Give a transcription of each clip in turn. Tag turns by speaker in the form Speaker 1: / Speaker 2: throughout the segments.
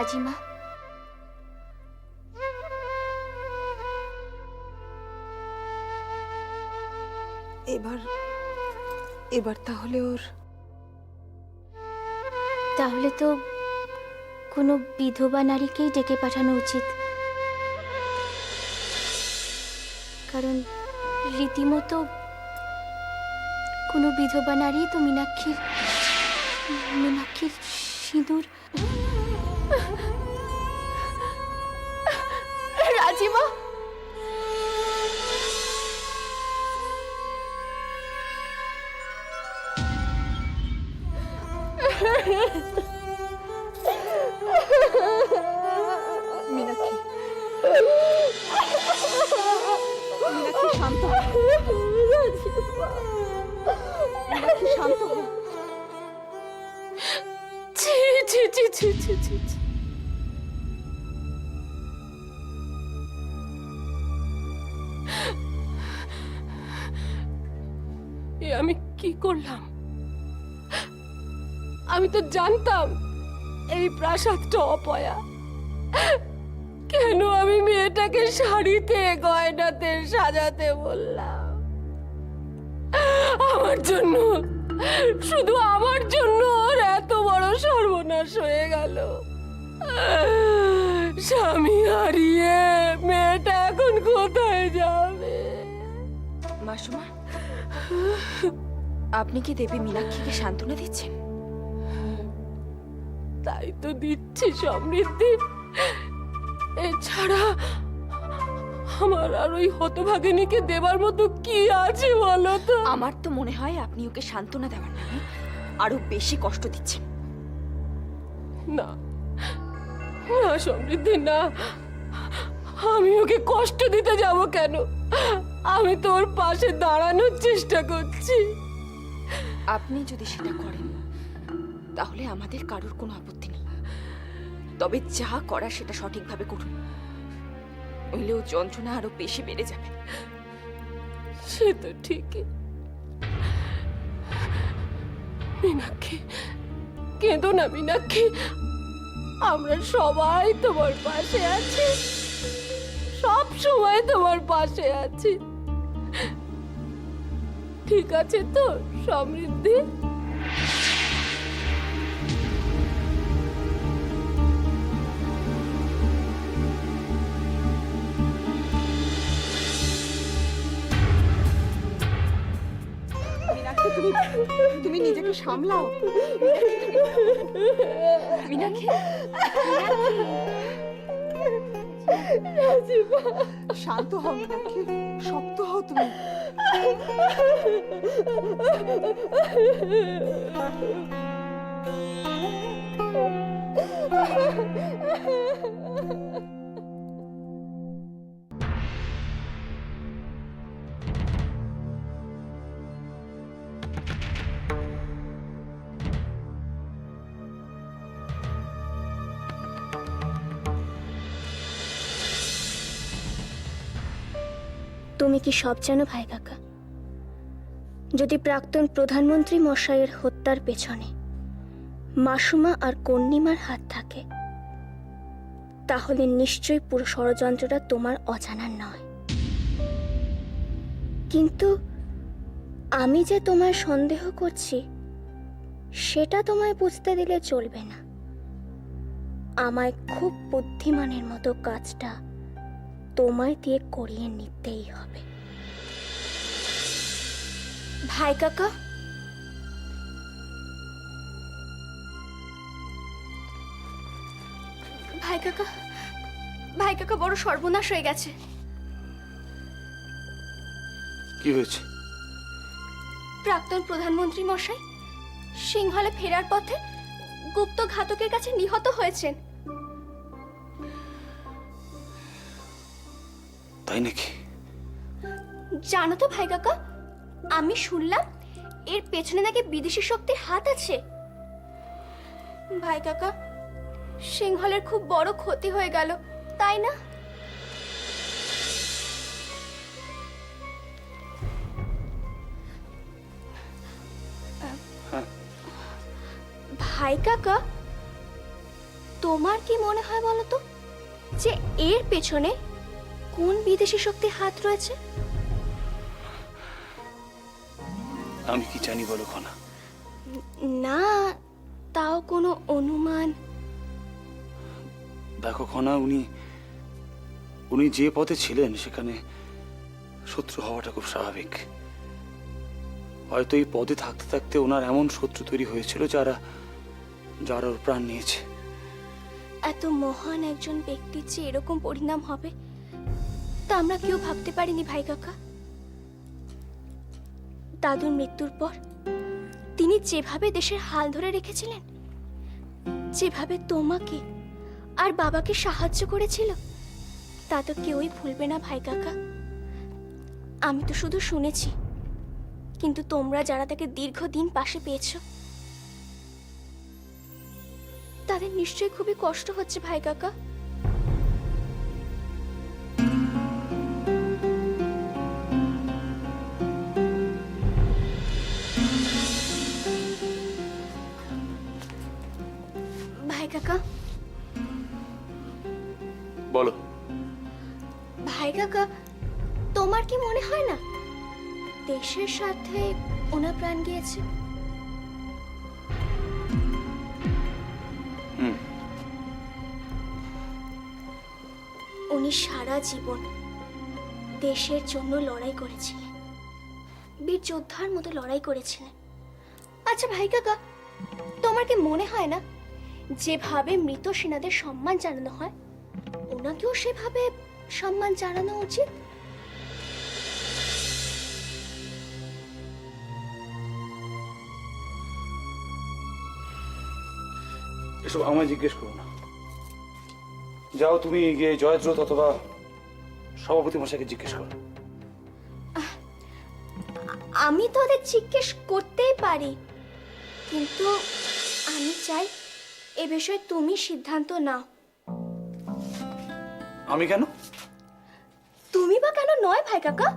Speaker 1: রাজিমা,
Speaker 2: এবার এবার তাহলে
Speaker 1: তাহলে তো কোনো বিধবা নারীকেই ডেকে পাঠানো উচিত, কারণ রীতিমতো কোনো বিধবা নারী তো মীনাক্ষীর সিঁদুর। রাজিমা,
Speaker 2: মীনাক্ষী, মীনাক্ষী শান্ত হও। মীনাক্ষী শান্ত হও।
Speaker 1: ছি ছি ছি ছি ছি ছি ছি।
Speaker 3: এ আমি কি করলাম? আমি তো জানতাম এই প্রাসাদটা অপয়া। কেন আমি মেয়েটাকে শাড়িতে গয়নাতে সাজাতে বললাম? আমার জন্য, শুধু আমার জন্য ওর এত বড় সর্বনাশ হয়ে গেল। স্বামী হারিয়ে মেয়েটা এখন কোথায় যাবে?
Speaker 2: মাসুমা, আপনি কি দেবী মীনাক্ষীকে সান্ত্বনা দিচ্ছেন?
Speaker 3: তাই তো দিচ্ছি সমৃদ্ধি। এছাড়া আমার আর ওই হতভাগিনীকে দেবার মতো কি আছে বলো তো?
Speaker 2: আমার তো মনে হয় আপনি ওকে সান্ত্বনা দেওয়ার নামে আরো বেশি কষ্ট দিচ্ছেন।
Speaker 3: না না সমৃদ্ধি, না, আমি ওকে কষ্ট দিতে যাব কেন? আমি তো ওর পাশে দাঁড়ানোর চেষ্টা করছি।
Speaker 2: আপনি যদি সেটা করেন তাহলে আমাদের কারোর কোনো আপত্তি নেই, তবে যা করা সেটা সঠিকভাবে করুন, নইলেও যন্ত্রণা আরো বেশি বেড়ে যাবে।
Speaker 3: সে তো ঠিকই। মীনাক্ষী, কেঁদো না মীনাক্ষী, আমরা সবাই তোমার পাশে আছি, সব সময় তোমার পাশে আছি। ঠিক আছে তো সমৃদ্ধি?
Speaker 2: মীনাক্ষী, তুমি নিজেকে সামলাও। মীনাক্ষী, শান্ত হও মীনাক্ষী, শক্ত হও তুমি।
Speaker 1: তুমি কি সব জানো ভাই কাকা? যদি প্রাক্তন প্রধানমন্ত্রী মশাইয়ের হত্যার পেছনে মাসুমা আর কন্নিমার হাত থাকে, তাহলে নিশ্চয়ই পুরো ষড়যন্ত্রটা তোমার অজানা নয়। কিন্তু আমি যে তোমায় সন্দেহ করছি সেটা তোমায় বুঝতে দিলে চলবে না। আমায় খুব বুদ্ধিমানের মতো কাজটা তোমায় দিয়ে করিয়ে নিতেই হবে। ভাই কাকা, ভাই কাকা, ভাই কাকা, বড় সর্বনাশ হয়ে গেছে।
Speaker 4: কি হয়েছে?
Speaker 1: প্রাক্তন প্রধানমন্ত্রী মশাই সিংহলে ফেরার পথে গুপ্ত ঘাতকের কাছে নিহত হয়েছেন।
Speaker 4: তাই নাকি?
Speaker 1: জানো তো ভাই কাকা, আমি শুনলাম এর পেছনে নাকি বিদেশি শক্তির হাত আছে। ভাই কাকা, সিংহলের খুব বড় ক্ষতি হয়ে গেল, তাই না? ভাই কাকা, তোমার কি মনে হয় বলো তো, যে এর পেছনে কোন বিদেশি শক্তির হাত রয়েছে?
Speaker 4: আমি কি জানি বলো খনা?
Speaker 1: না, তাও কোনো অনুমান?
Speaker 4: দেখো খনা, উনি উনি যে পদে ছিলেন সেখানে শত্রু হওয়াটা খুব স্বাভাবিক। হয়তো এই পদে থাকতে থাকতে ওনার এমন শত্রু তৈরি হয়েছিল যারা যারা ওর প্রাণ নিয়েছে।
Speaker 1: এত মহান একজন ব্যক্তির যে এরকম পরিণাম হবে তা আমরা কেউ ভাবতে পারিনি ভাই কাকা। দাদুর মৃত্যুর পর তিনি যেভাবে দেশের হাল ধরে রেখেছিলেন, যেভাবে তোমাকে আর বাবাকে সাহায্য করেছিল, তা তো কেউই ভুলবে না ভাই কাকা। আমি তো শুধু শুনেছি, কিন্তু তোমরা যারা তাকে দীর্ঘদিন পাশে পেয়েছো, তাদের নিশ্চয়ই খুবই কষ্ট হচ্ছে ভাই কাকা। ভাই কাকা,
Speaker 4: বলো।
Speaker 1: ভাই কাকা, তোমার কি মনে হয় না দেশের সাথে ওনার প্রাণ গিয়েছে? উনি সারা জীবন দেশের জন্য লড়াই করেছিলেন, বীর যোদ্ধার মতো লড়াই করেছিলেন। আচ্ছা ভাই কাকা, তোমার কি মনে হয় না যেভাবে মৃত সেনাদের সম্মান জানানো হয়, ওনাকেও সেভাবে সম্মান জানানো উচিত?
Speaker 4: এসব আমায় জিজ্ঞেস করো না। যাও তুমি গিয়ে জয়দ্রথ অথবা সভাপতি মশাইকে জিজ্ঞেস করো।
Speaker 1: আমি তো ওদের জিজ্ঞেস করতেই পারি, কিন্তু আমি চাই এ বিষয়ে তুমি সিদ্ধান্ত নাও।
Speaker 4: আমি কেন?
Speaker 1: তুমি বা কেন নয় ভাই কাকা,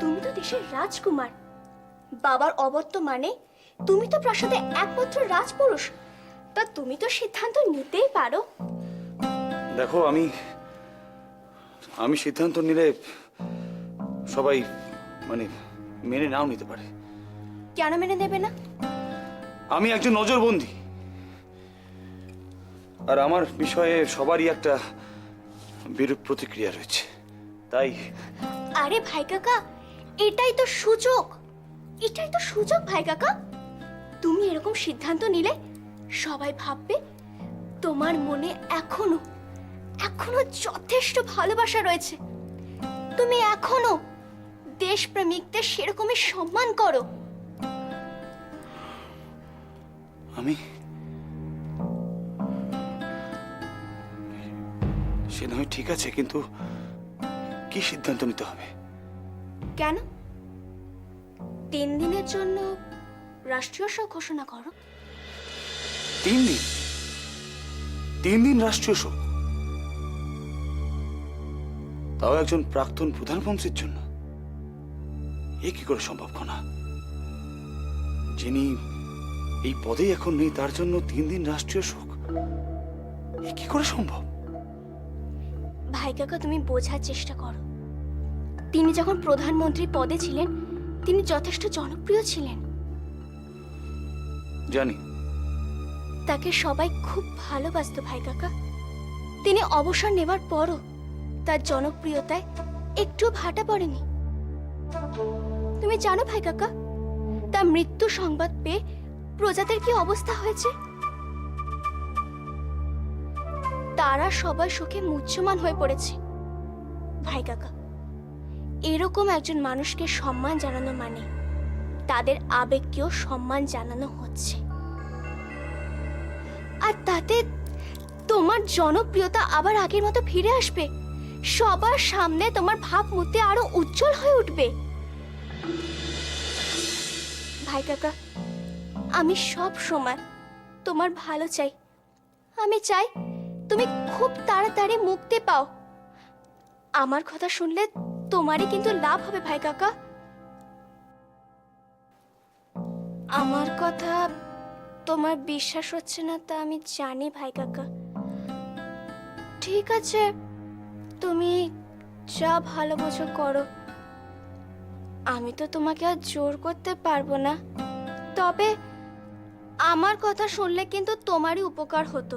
Speaker 1: তুমি তো দেশের রাজকুমার। বাবার অবর্তমানে তুমি তো প্রাসাদে একমাত্র রাজপুরুষ, তা তুমি তো সিদ্ধান্ত নিতেই পারো।
Speaker 4: দেখো, আমি সিদ্ধান্ত নিলে সবাই মানে মেনে নাও নিতে পারে।
Speaker 1: কেন মেনে নেবে না?
Speaker 4: আমি একজন নজরবন্দী, আর আমার বিষয়ে সবারই একটা বিরূপ প্রতিক্রিয়া রয়েছে, তাই।
Speaker 1: আরে ভাই কাকা, এটাই তো সুযোগ, এটাই তো সুযোগ ভাই কাকা। তুমি এরকম সিদ্ধান্ত নিলে সবাই ভাববে তোমার মনে এখনো এখনো যথেষ্ট ভালোবাসা রয়েছে, তুমি এখনো দেশপ্রেমিকদের সেরকমই সম্মান করো।
Speaker 4: আমি সে নয়, ঠিক আছে, কিন্তু কি সিদ্ধান্ত নিতে হবে?
Speaker 1: কেন? 3 দিনের জন্য রাষ্ট্রীয় শোক ঘোষণা করো।
Speaker 4: 3 দিন? 3 দিন রাষ্ট্রীয় শোক? তাও একজন প্রাক্তন প্রধানমন্ত্রীর জন্য? এ কি করে সম্ভব খনা? যিনি এই পদে এখন নেই, তার জন্য 3 দিন রাষ্ট্রীয় শোক? এ কি করে সম্ভব?
Speaker 1: ভাই কাকা, তুমি বোঝার চেষ্টা করো। তিনি যখন প্রধানমন্ত্রী পদে ছিলেন, তিনি যথেষ্ট জনপ্রিয় ছিলেন।
Speaker 4: জানি।
Speaker 1: তাকে সবাই খুব ভালোবাসতো ভাই কাকা। তিনি অবসর নেবার পরও তার জনপ্রিয়তায় একটু ভাটা পড়েনি। তুমি জানো ভাই কাকা, তার মৃত্যু সংবাদ পেয়ে প্রজাদের কি অবস্থা হয়েছে? তারা সবাই শোকে মুহ্যমান হয়ে পড়েছে। ভাই কাকা, এরকম একজন মানুষকে সম্মান জানানো মানে তাদের আবেগকেও সম্মান জানানো হচ্ছে। আর তাতে তোমার জনপ্রিয়তা আবার আগের মতো ফিরে আসবে। সবার সামনে তোমার ভাবমূর্তি আরো উজ্জ্বল হয়ে উঠবে। ভাই কাকা, আমি সব সময় তোমার ভালো চাই। আমি চাই তুমি খুব তাড়াতাড়ি মুক্তি পাও। আমার কথা শুনলে তোমারই কিন্তু লাভ হবে ভাই কাকা। আমার কথা তোমার বিশ্বাস হচ্ছে না তা আমি জানি ভাই কাকা, ঠিক আছে, তুমি যা ভালো বোঝো করো। আমি তো তোমাকে আর জোর করতে পারবো না। তবে আমার কথা শুনলে কিন্তু তোমারই উপকার হতো।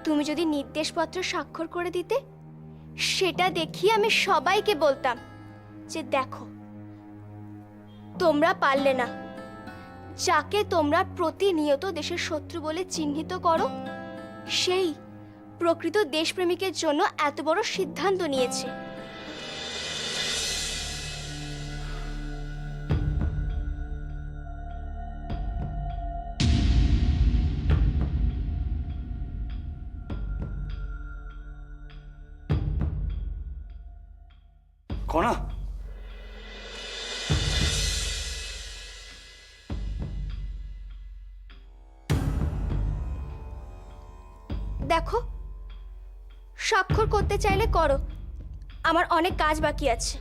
Speaker 1: তুমি যদি নির্দেশপত্র স্বাক্ষর করে দিতে, সেটা দেখিয়ে আমি সবাইকে বলতাম যে দেখো, তোমরা পারলে না। যাকে তোমরা প্রতিনিয়ত দেশের শত্রু বলে চিহ্নিত করো, সেই প্রকৃত দেশপ্রেমিকের জন্য এত বড় সিদ্ধান্ত নিয়েছে।
Speaker 4: কণা,
Speaker 1: দেখো, স্বাক্ষর করতে চাইলে করো, আমার অনেক কাজ বাকি আছে।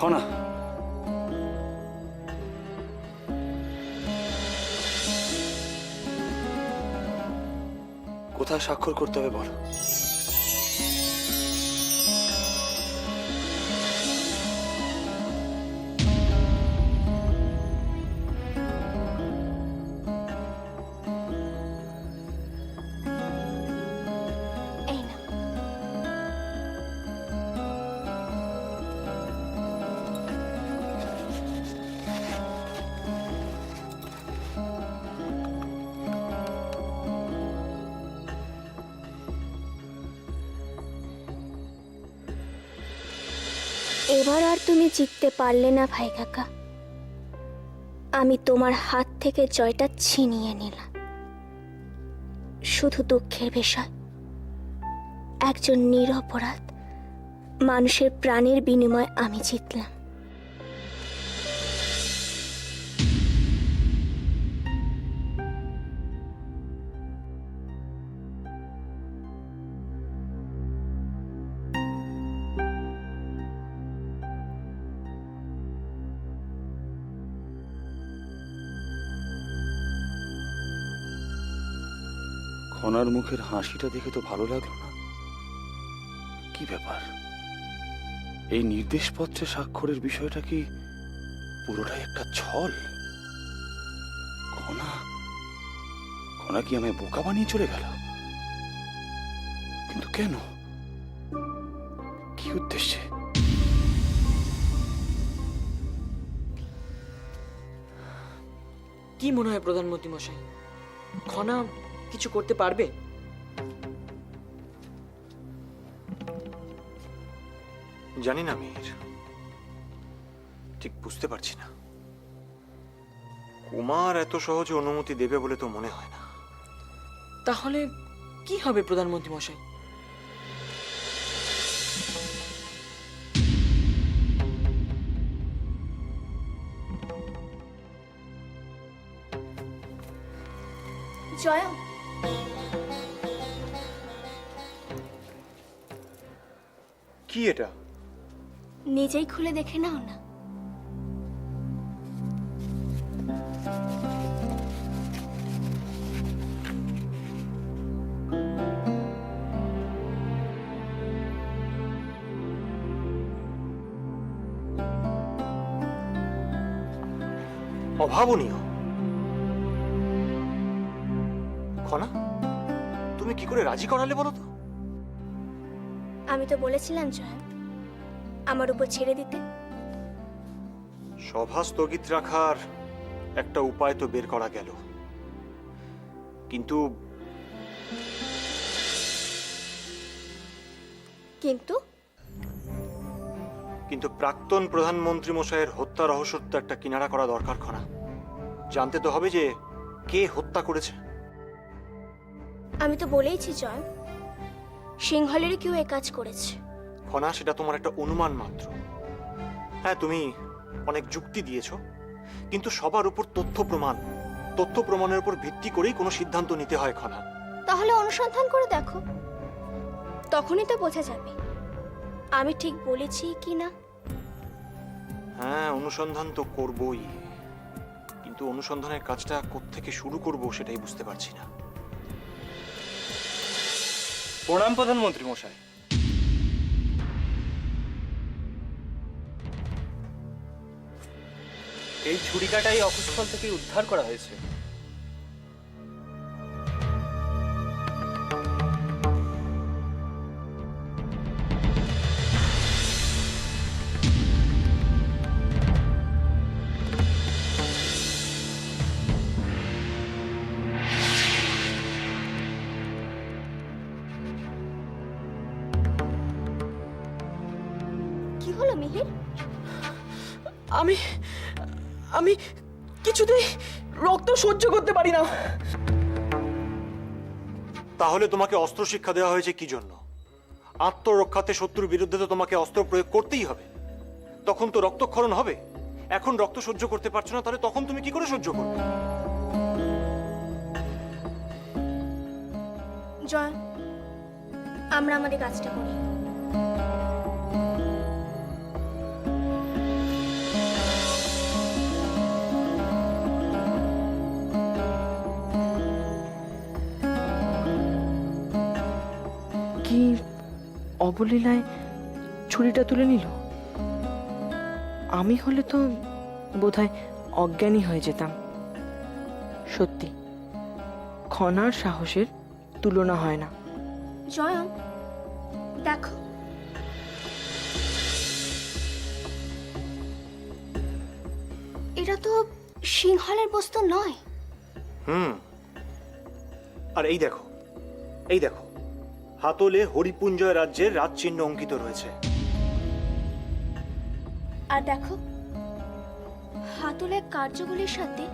Speaker 4: কণা, কোথায় স্বাক্ষর করতে হবে বলো।
Speaker 1: এই না, এবার আর তুমি জিততে পারলে না ভাই কাকা। আমি তোমার হাত থেকে জয়টা ছিনিয়ে নিলাম। শুধু দুঃখের বিষয়, একজন নিরপরাধ মানুষের প্রাণের বিনিময়ে আমি জিতলাম।
Speaker 4: কণার মুখের হাসিটা দেখে তো ভালো লাগলো না। কি ব্যাপার, এই নির্দেশপত্রে স্বাক্ষরের বিষয়টা কি পুরোটাই একটা ছল? কণা কণা কি আমায় বোকা বানিয়ে চলে গেল? কিন্তু কেন, কি উদ্দেশ্যে?
Speaker 5: কি মনে হয় প্রধানমন্ত্রী মশাই, খনা কিছু করতে পারবে?
Speaker 6: জানি না মীর, ঠিক বুঝতে পারছি না। কুমার এত সহজে অনুমতি দেবে বলে তো মনে হয় না।
Speaker 5: তাহলে কি হবে প্রধানমন্ত্রী মশাই?
Speaker 1: জয়া,
Speaker 6: কি এটা?
Speaker 1: নিজেই খুলে দেখে নাও না।
Speaker 6: অভাবনীয়। খনা, তুমি কি করে রাজি করালে বলো তো?
Speaker 1: আমি তো বলেছিলাম জয়া, আমার উপর ছেড়ে দিতে।
Speaker 6: সভা স্থগিত রাখার একটা উপায় তো বের করা গেল, কিন্তু
Speaker 1: কিন্তু
Speaker 6: কিন্তু প্রাক্তন প্রধানমন্ত্রী মশাইয়ের হত্যা রহস্য তো একটা কিনারা করা দরকার। খনা, জানতে তো হবে যে কে হত্যা করেছে।
Speaker 1: আমি তো বলেইছি জয়, সিংহলেরই কেউ এ কাজ করেছে।
Speaker 6: খনা, সেটা তোমার একটা অনুমান মাত্র। হ্যাঁ, তুমি অনেক যুক্তি দিয়েছো, কিন্তু সবার উপর তথ্য প্রমাণের উপর ভিত্তি করেই কোনো সিদ্ধান্ত নিতে হয়। খনা,
Speaker 1: তাহলে অনুসন্ধান করে দেখো, তখনই তো বোঝা যাবে আমি ঠিক বলেছি কি না।
Speaker 6: হ্যাঁ, অনুসন্ধান তো করবই, কিন্তু অনুসন্ধানের কাজটা কোত্থেকে শুরু করব সেটাই বুঝতে পারছি না।
Speaker 7: প্রণাম প্রধানমন্ত্রী মশাই। এই ছুরিকাটাই অকুস্থল থেকে উদ্ধার করা হয়েছে।
Speaker 1: কি হলো মিহির?
Speaker 5: আমি আমি কিছুতেই রক্ত সহ্য করতে পারি না।
Speaker 6: তাহলে তোমাকে অস্ত্র শিক্ষা দেওয়া হয়েছে কি জন্য? আত্মরক্ষাতে শত্রুর বিরুদ্ধে তো তোমাকে অস্ত্র প্রয়োগ করতেই হবে, তখন তো রক্তক্ষরণ হবে। এখন রক্ত সহ্য করতে পারছো না, তাহলে তখন তুমি কি করে সহ্য করবে?
Speaker 1: জয়, আমরা আমাদের কাজটা করি।
Speaker 5: কি অবলীলায় ছুরিটা তুলে নিল? আমি হলে তো বোধহয় অজ্ঞানী হয়ে যেতাম। সত্যি, খনার সাহসের তুলনা হয় না।
Speaker 1: জয়ম, দেখো, এটা তো সিংহলের বস্তু নয়।
Speaker 6: আর এই দেখো, এই দেখো, হাতলে হরিপুঞ্জয় রাজ্যের রাজচিহ্ন অঙ্কিত রয়েছে।
Speaker 1: আর দেখো, হাতলের কার্যগুলির সাথে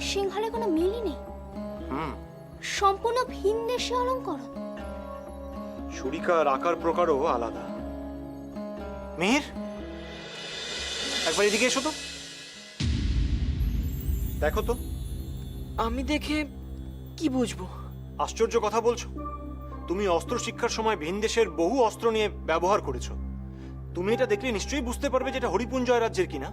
Speaker 1: সিংহলের কোনো মিলই নেই। সম্পূর্ণ ভিন দেশি অলঙ্করণ।
Speaker 6: ছুরিকার আকার প্রকারও আলাদা। মিহির, একবার এদিকে এসো তো, দেখো তো।
Speaker 5: আমি দেখে কি বুঝবো?
Speaker 6: আশ্চর্য কথা বলছো। তুমি অস্ত্র শিক্ষার সময় ভিনদেশের বহু অস্ত্র নিয়ে ব্যবহার করেছো। তুমি এটা দেখলে নিশ্চয়ই বুঝতে পারবে যেটা হরিপুঞ্জয় রাজ্যের কিনা।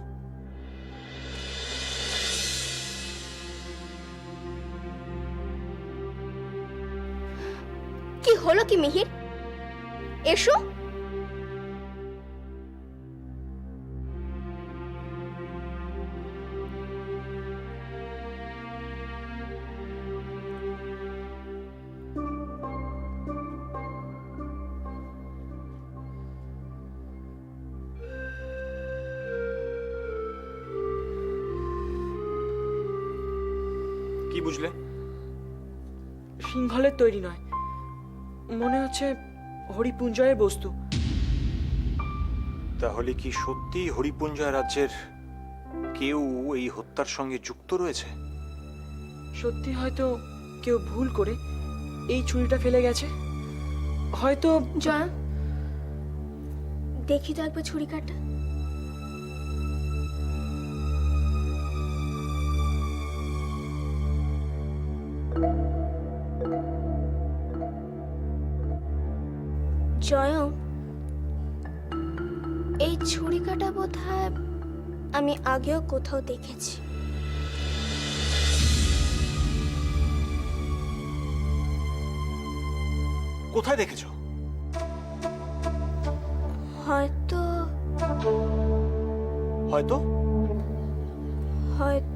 Speaker 1: কি হলো কি মিহির? এসো।
Speaker 6: কি বুঝলে?
Speaker 5: সিংহলের তৈরি নয়, মনে হচ্ছে হরিপুঞ্জয়ের বস্তু।
Speaker 6: তাহলে কি সত্যি হরিপুঞ্জয় রাজ্যের কেউ এই হত্যার সঙ্গে যুক্ত রয়েছে?
Speaker 5: সত্যি হয়তো কেউ ভুল করে এই ছুরিটা ফেলে গেছে। হয়তো
Speaker 1: জয়, দেখি তো একবার ছুরিকাটা। জয়ম, এই ছুরিকাটা বোধহয় আমি আগেও কোথাও দেখেছি।
Speaker 6: কোথায় দেখেছো?
Speaker 1: হয়তো
Speaker 6: হয়তো
Speaker 1: হয়তো